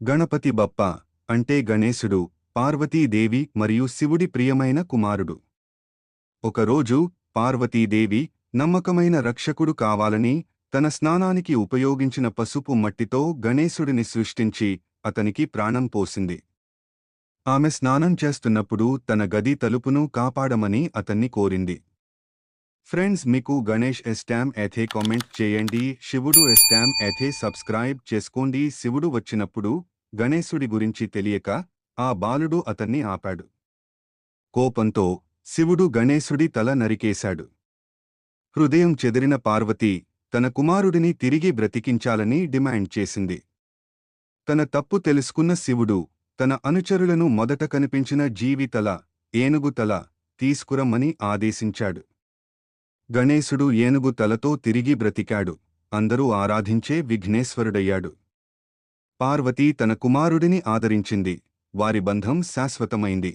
గణపతి బప్ప అంటే గణేశుడు, పార్వతీదేవి మరియు శివుడి ప్రియమైన కుమారుడు. ఒకరోజు పార్వతీదేవి నమ్మకమైన రక్షకుడు కావాలని తన స్నానానికి ఉపయోగించిన పసుపు మట్టితో గణేశుడిని సృష్టించి అతనికి ప్రాణం పోసింది. ఆమె స్నానం చేస్తున్నప్పుడు తన గది తలుపును కాపాడమని అతన్ని కోరింది. ఫ్రెండ్స్, మీకు గణేష్ ఎస్టామ్ అయితే కామెంట్ చేయండి, శివుడు ఎస్టామ్ అయితే సబ్స్క్రైబ్ చేసుకోండి. శివుడు వచ్చినప్పుడు గణేశుడి గురించి తెలియక ఆ బాలుడు అతన్ని ఆపాడు. కోపంతో శివుడు గణేశుడి తల నరికేశాడు. హృదయం చెదిరిన పార్వతి తన కుమారుడిని తిరిగి బ్రతికించాలని డిమాండ్ చేసింది. తన తప్పు తెలుసుకున్న శివుడు తన అనుచరులను మొదట కనిపించిన జీవి తల, ఏనుగు తల తీసుకురమ్మని ఆదేశించాడు. గణేశుడు ఏనుగు తలతో తిరిగి బ్రతికాడు. అందరూ ఆరాధించే విఘ్నేశ్వరుడయ్యాడు. పార్వతి తన కుమారుడిని ఆదరించింది. వారి బంధం శాశ్వతమైంది.